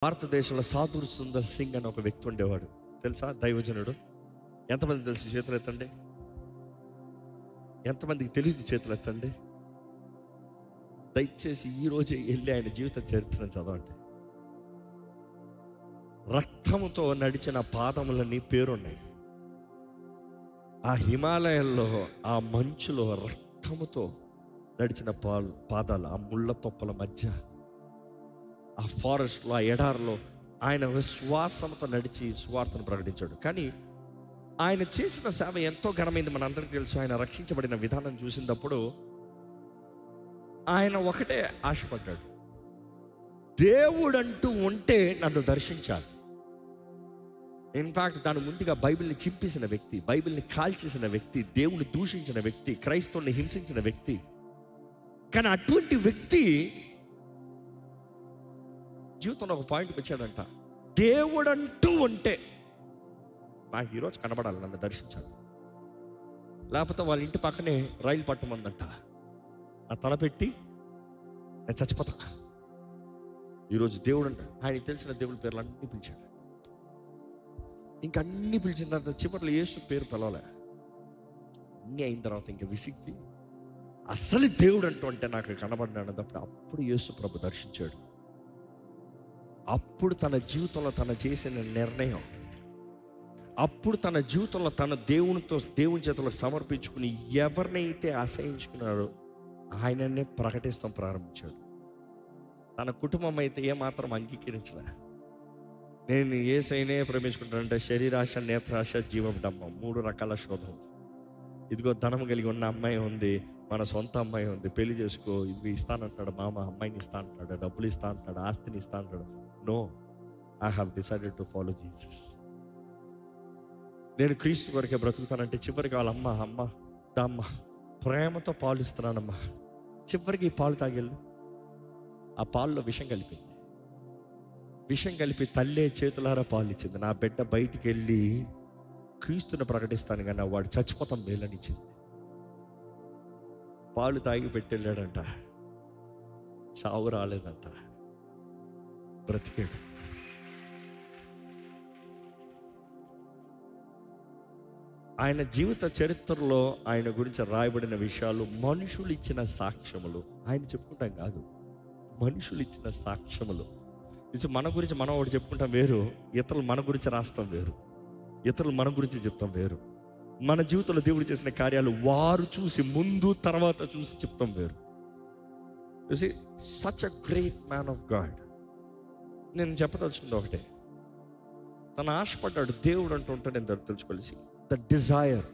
భారతదేశంలో సాధుర్ సుందర్ సింగ్ అని ఒక వ్యక్తి ఉండేవాడు. తెలుసా? దైవజనుడు. ఎంతమంది తెలుసు? చేతులు ఎత్తండి. ఎంతమందికి తెలియదు? చేతులు ఎత్తండి. దయచేసి ఈరోజే వెళ్ళి ఆయన జీవిత చరిత్రను చదవండి. రక్తముతో నడిచిన పాదములన్నీ పేరున్నాయి. ఆ హిమాలయాల్లో ఆ మంచులో రక్తముతో నడిచిన పాదాలు, ఆ ముళ్ళ తొప్పల మధ్య, ఆ ఫారెస్ట్లో, ఆ ఎడారిలో ఆయన విశ్వాసంతో నడిచి సువార్తను ప్రకటించాడు. కానీ ఆయన చేసిన సేవ ఎంతో ఘనమైంది. మనందరికీ తెలుసు. ఆయన రక్షించబడిన విధానం చూసినప్పుడు ఆయన ఒకటే ఆశపడ్డాడు, దేవుడంటూ ఉంటే నన్ను దర్శించాలి. ఇన్ఫాక్ట్ దాని ముందుగా బైబిల్ని చింపేసిన వ్యక్తి, బైబిల్ని కాల్చేసిన వ్యక్తి, దేవుని దూషించిన వ్యక్తి, క్రైస్తవుల్ని హింసించిన వ్యక్తి. కానీ అటువంటి వ్యక్తి జీవితంలో ఒక పాయింట్కి వచ్చాడంట, దేవుడంటూ ఉంటే నాకు ఈరోజు కనబడాలి, నన్ను దర్శించాలి. లేకపోతే వాళ్ళ ఇంటి పక్కనే రైలు పట్టమందంట, ఆ తలపెట్టి నేను చచ్చిపోతా. ఈరోజు దేవుడు అంట. ఆయనకి తెలిసిన దేవుడి పేర్లు అన్నీ పిలిచాడు. ఇంకా అన్ని పిలిచిన తర్వాత చివరిలో యేసు పేరు పిలవలే. అన్నీ అయిన తర్వాత ఇంకా విసిగ్గి అసలు దేవుడు అంటూ అంటే నాకు కనబడినాడు అన్నప్పుడు అప్పుడు యేసు ప్రభు దర్శించాడు. అప్పుడు తన జీవితంలో తను చేసిన నిర్ణయం, అప్పుడు తన జీవితంలో తన దేవుని చేతిలో సమర్పించుకుని ఎవరినైతే అసహించుకున్నాడో ఆయననే ప్రకటిస్తాం ప్రారంభించాడు. తన కుటుంబం అయితే ఏమాత్రం అంగీకరించలే. నేను యేసయ్యనే ప్రేమించుకుంటానంటే శరీరాశ, నేత్రాశ, జీవడంబం, 3 రకాల శోధం. ఇదిగో ధనం కలిగి ఉన్న అమ్మాయి ఉంది, మన సొంత అమ్మాయి ఉంది, పెళ్లి చేసుకో, ఇది ఇస్తానంటాడు మామ, అమ్మాయిని ఇస్తా అంటాడు, డబ్బులు ఇస్తా అంటాడు, ఆస్తిని ఇస్తా అంటాడు. No, I have decided to follow Jesus. నేను క్రీస్తు కొరకే బ్రతుకుతానంటే చివరికి వాళ్ళ అమ్మ దామ్మ ప్రేమతో పాలు ఇస్తున్నానమ్మా, చివరికి ఈ పాలు తాగెళ్ళు. ఆ పాల్లో విషం కలిపింది. విషం కలిపి తల్లే చేతులారా పాలు ఇచ్చింది. నా బిడ్డ బయటికి వెళ్ళి క్రీస్తుని ప్రకటిస్తాను కానీ వాడు చచ్చిపోతాం మేలనిచ్చింది. పాలు తాగి పెట్టెళ్ళాడంట, చావు రాలేదంట, బ్రతికాడు. ఆయన జీవిత చరిత్రలో ఆయన గురించి రాయబడిన విషయాలు, మనుషులు ఇచ్చిన సాక్ష్యములు. ఆయన చెప్పుకుంటాం కాదు, మనుషులు ఇచ్చిన సాక్ష్యములు. మన గురించి మనం ఒకటి చెప్పుకుంటాం వేరు, ఇతరులు మన గురించి రాస్తాం వేరు, ఇతరులు మన గురించి చెప్తాం వేరు. మన జీవితంలో దేవుడు చేసిన కార్యాలు వారు చూసి ముందు తర్వాత చూసి చెప్తాం వేరు. Such a great man of God. నేను చెప్పదలుచుకుంది ఒకటే, తను ఆశపడ్డాడు దేవుడు అంటూ ఉంటాడు. నేను తెలుసుకోలేసి ద డిజైర్